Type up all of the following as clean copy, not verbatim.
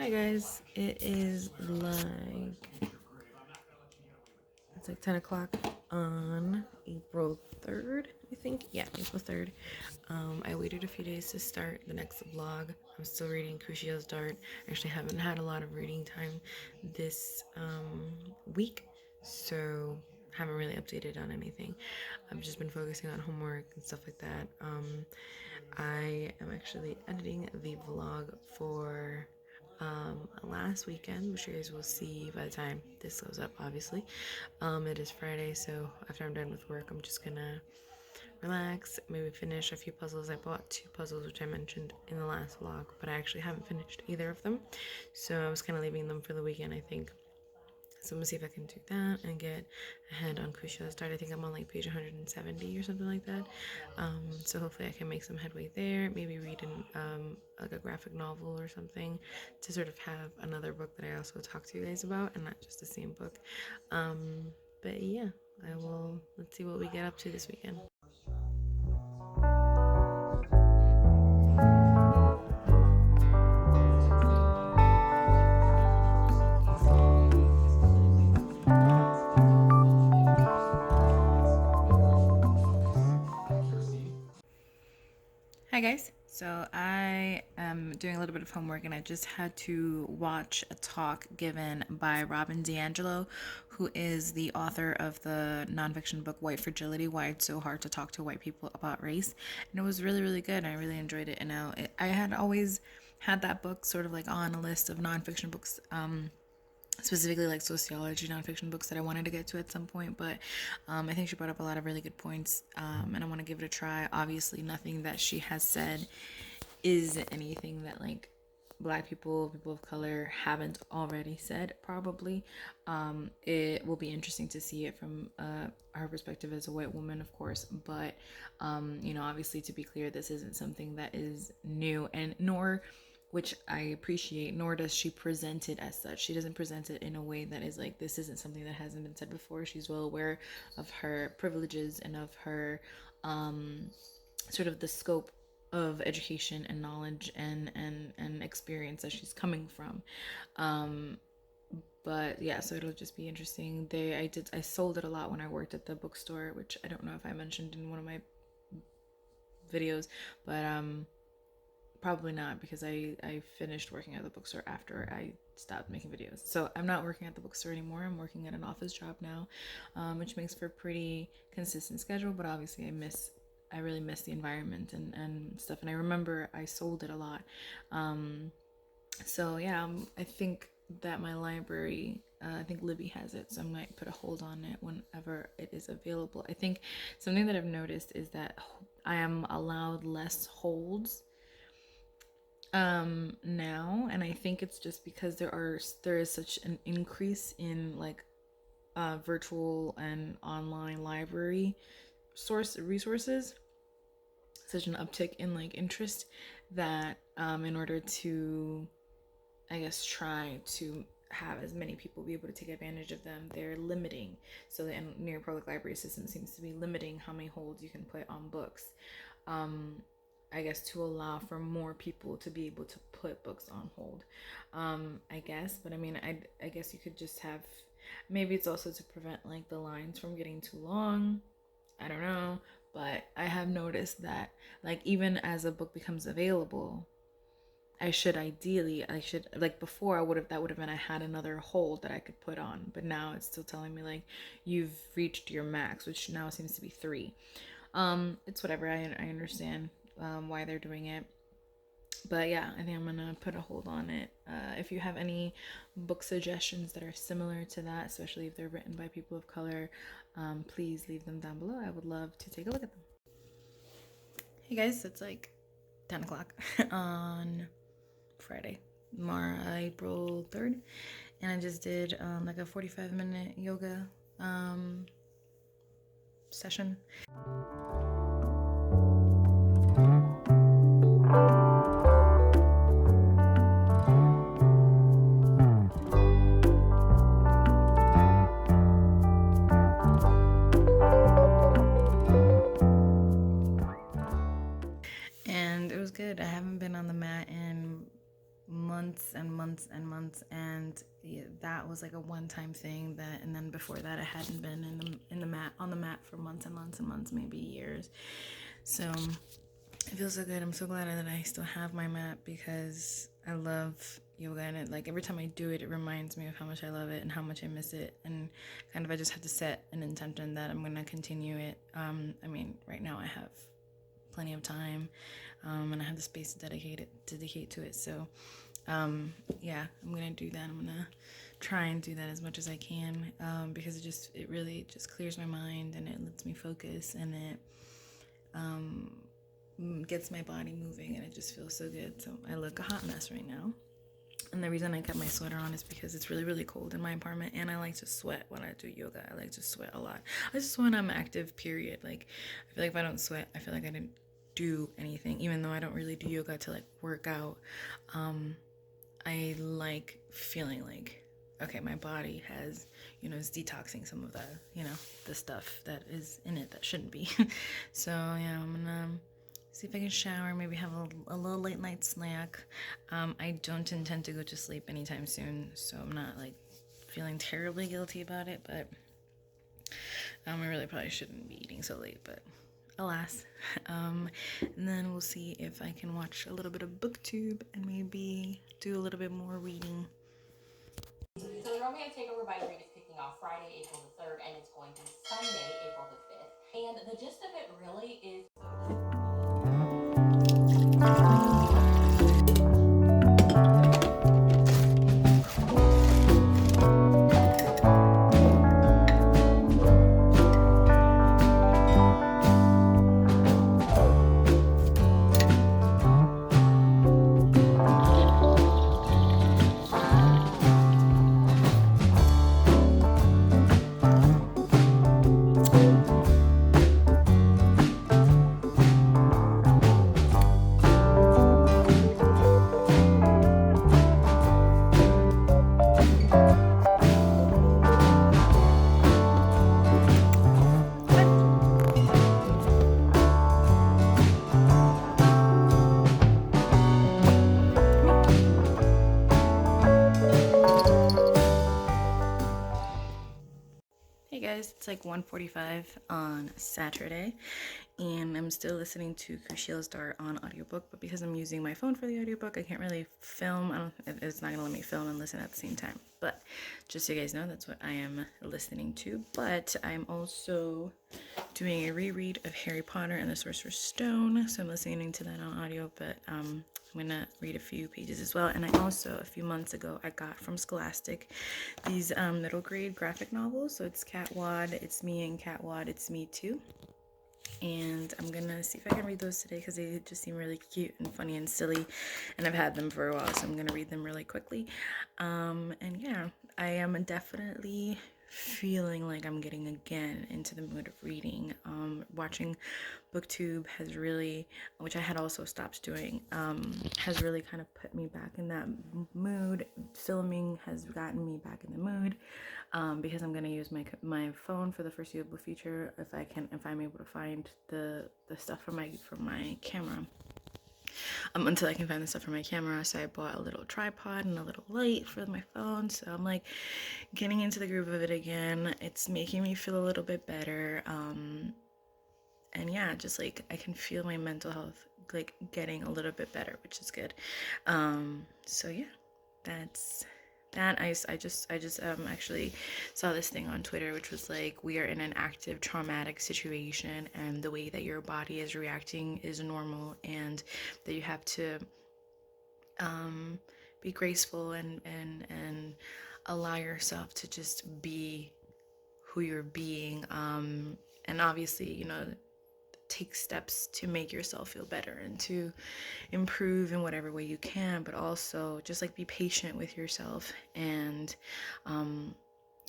Hi guys, it's like 10 o'clock on April 3rd, I think. Yeah, April 3rd. I waited a few days to start the next vlog. I'm still reading Kushiel's Dart. I actually haven't had a lot of reading time this week, so haven't really updated on anything. I've just been focusing on homework and stuff like that. I am actually editing the vlog for last weekend, which you guys will see by the time this goes up, obviously. It is Friday, so after I'm done with work, I'm just gonna relax, maybe finish a few puzzles. I bought 2 puzzles, which I mentioned in the last vlog, but I actually haven't finished either of them, so I was kind of leaving them for the weekend, I think. So I'm gonna see if I can do that and get ahead on Kushiel's Dart. I think I'm on like page 170 or something like that. So hopefully I can make some headway there. Maybe read like a graphic novel or something to sort of have another book that I also talk to you guys about and not just the same book. But yeah, let's see what we get up to this weekend. Hi guys, so I am doing a little bit of homework and I just had to watch a talk given by Robin DiAngelo, who is the author of the nonfiction book White Fragility, Why It's So Hard to Talk to White People About Race. And it was really, really good. I really enjoyed it. And I had always had that book sort of like on a list of nonfiction books, specifically like sociology nonfiction books that I wanted to get to at some point, but I think she brought up a lot of really good points, and I want to give it a try. Obviously nothing that she has said is anything that like Black people of color haven't already said, probably. It will be interesting to see it from her perspective as a white woman, of course, but obviously, to be clear, this isn't something that is new, and nor, which I appreciate, nor does she present it as such. She doesn't present it in a way that is like, this isn't something that hasn't been said before. She's well aware of her privileges and of her sort of the scope of education and knowledge and experience that she's coming from. But yeah, so it'll just be interesting. I sold it a lot when I worked at the bookstore, which I don't know if I mentioned in one of my videos, but probably not, because I finished working at the bookstore after I stopped making videos. So I'm not working at the bookstore anymore. I'm working at an office job now, which makes for a pretty consistent schedule, but obviously I really miss the environment and stuff. And I remember I sold it a lot. So yeah, I think that my library, I think Libby has it, so I might put a hold on it whenever it is available. I think something that I've noticed is that I am allowed less holds now, and I think it's just because there is such an increase in like virtual and online library resources, such an uptick in like interest, that in order to, I guess, try to have as many people be able to take advantage of them, they're limiting. So the New York Public Library system seems to be limiting how many holds you can put on books, I guess, to allow for more people to be able to put books on hold, I guess. But I mean, I guess you could just have, maybe it's also to prevent like the lines from getting too long, I don't know. But I have noticed that like even as a book becomes available, I should like before that would have been I had another hold that I could put on, but now it's still telling me like you've reached your max, which now seems to be 3. It's whatever. I understand why they're doing it, but yeah, I think I'm gonna put a hold on it. If you have any book suggestions that are similar to that, especially if they're written by people of color, please leave them down below. I would love to take a look at them. Hey guys, it's like 10 o'clock on Friday, April 3rd, and I just did like a 45-minute yoga session. And it was good. I haven't been on the mat in months and months and months, and yeah, that was like a one-time thing. That, and then before that, I hadn't been in the mat on the mat for months and months and months, maybe years. So it feels so good. I'm so glad that I still have my mat, because I love yoga, and it, like, every time I do it, it reminds me of how much I love it and how much I miss it. And kind of, I just have to set an intention that I'm gonna continue it. I mean, right now I have plenty of time, and I have the space to dedicate to it. So yeah, I'm gonna do that. I'm gonna try and do that as much as I can, because it really just clears my mind, and it lets me focus, and it gets my body moving, and it just feels so good. So I look a hot mess right now, and the reason I kept my sweater on is because it's really, really cold in my apartment, and I like to sweat when I do yoga. I like to sweat a lot. I just when I'm active, period. Like, I feel like if I don't sweat, I feel like I didn't do anything, even though I don't really do yoga to like work out. I like feeling like, okay, my body has, is detoxing some of the, the stuff that is in it that shouldn't be. So yeah, I'm gonna see if I can shower, maybe have a little late night snack. I don't intend to go to sleep anytime soon, so I'm not like feeling terribly guilty about it, but I really probably shouldn't be eating so late, but alas. And then we'll see if I can watch a little bit of booktube and maybe do a little bit more reading. So the Romance Takeover by Read is kicking off Friday, April the 3rd, and it's going to Sunday, April the 5th. And the gist of it really is... Hey guys, it's like 1:45 on Saturday, and I'm still listening to Kushiel's Dart on audiobook, but because I'm using my phone for the audiobook, I can't really film. It's not gonna let me film and listen at the same time. But just so you guys know, that's what I am listening to. But I'm also doing a reread of Harry Potter and the Sorcerer's Stone, so I'm listening to that on audio, but I'm gonna read a few pages as well. And I also, a few months ago, I got from Scholastic these middle grade graphic novels. So it's Catwad, It's Me, and Catwad, It's Me Too. And I'm gonna see if I can read those today, because they just seem really cute and funny and silly, and I've had them for a while, so I'm gonna read them really quickly. And yeah, I am definitely feeling like I'm getting again into the mood of reading. Watching booktube has really, which I had also stopped doing, has really kind of put me back in that mood. Filming has gotten me back in the mood, because I'm gonna use my phone for the foreseeable future if I'm able to find the stuff for my camera. Until I can find the stuff for my camera. So I bought a little tripod and a little light for my phone. So I'm like getting into the groove of it again. It's making me feel a little bit better. And yeah, just like I can feel my mental health like getting a little bit better, which is good. So yeah, that's that. I just actually saw this thing on Twitter, which was like, we are in an active traumatic situation, and the way that your body is reacting is normal, and that you have to be graceful and allow yourself to just be who you're being, and obviously, take steps to make yourself feel better and to improve in whatever way you can, but also just like be patient with yourself. And when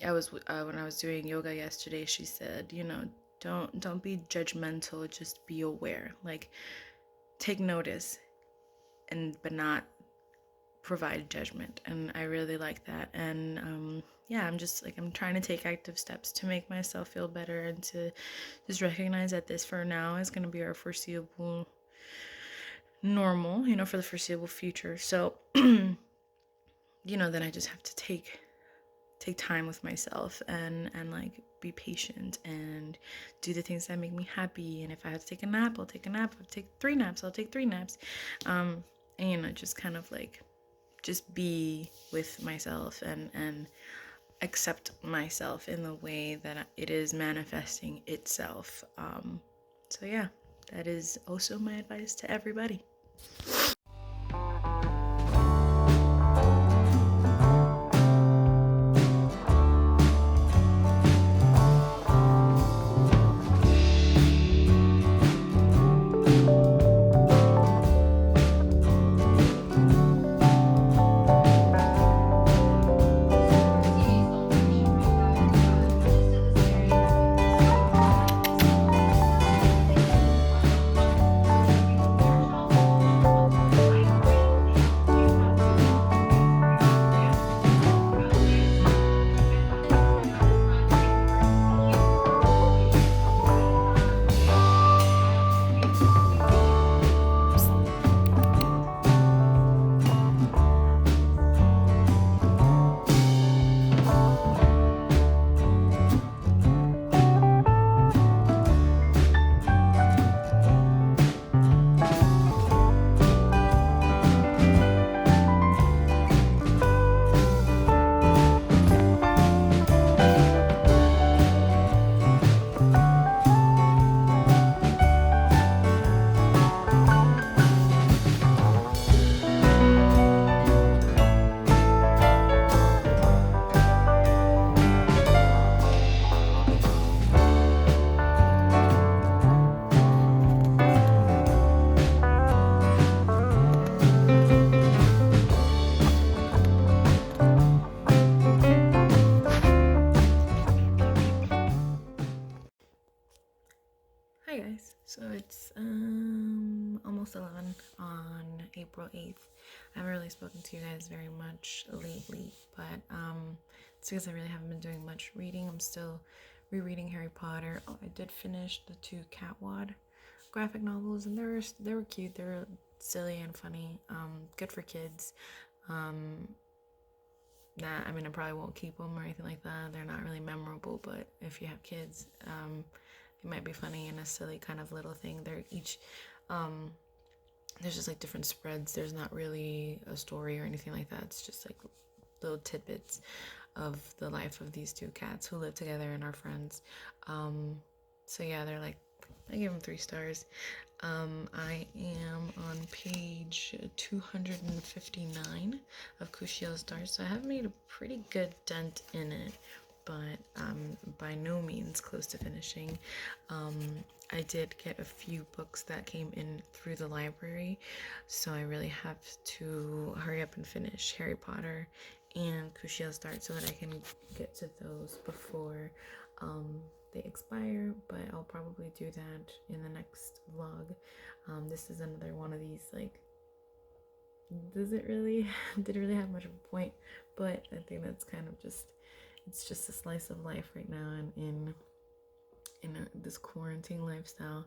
I was doing yoga yesterday, she said, don't be judgmental, just be aware, like take notice, but not provide judgment. And I really like that. And yeah, I'm trying to take active steps to make myself feel better, and to just recognize that this for now is going to be our foreseeable normal, for the foreseeable future. So then I just have to take time with myself and like be patient and do the things that make me happy. And if I have to take a nap, I'll take a nap. If I take 3 naps, I'll take 3 naps. And just kind of like just be with myself and accept myself in the way that it is manifesting itself. So yeah, that is also my advice to everybody. Hi guys, so it's almost 11 on April 8th. I haven't really spoken to you guys very much lately, but it's because I really haven't been doing much reading. I'm still rereading Harry Potter. Oh, I did finish the 2 Catwad graphic novels, and they were cute. They were silly and funny. Good for kids. I mean, I probably won't keep them or anything like that. They're not really memorable, but if you have kids, it might be funny and a silly kind of little thing. They're each, there's just like different spreads. There's not really a story or anything like that. It's just like little tidbits of the life of these 2 cats who live together and are friends. So yeah, they're like, I give them 3 stars. I am on page 259 of Kushiel stars, so I have made a pretty good dent in it, but by no means close to finishing. I did get a few books that came in through the library, so I really have to hurry up and finish Harry Potter and Kushiel start so that I can get to those before they expire, but I'll probably do that in the next vlog. This is another one of these, like, did it really have much of a point, but I think that's kind of just, it's just a slice of life right now in this quarantine lifestyle.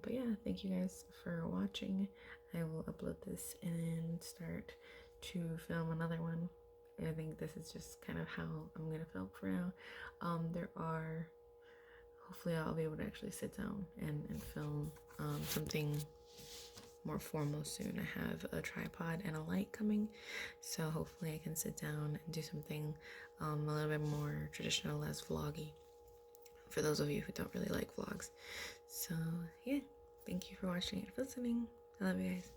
But yeah, thank you guys for watching. I will upload this and start to film another one. I think this is just kind of how I'm gonna film for now. Hopefully I'll be able to actually sit down and film something more formal soon. I have a tripod and a light coming, so hopefully I can sit down and do something a little bit more traditional, less vloggy, for those of you who don't really like vlogs. So yeah, thank you for watching and listening. I love you guys.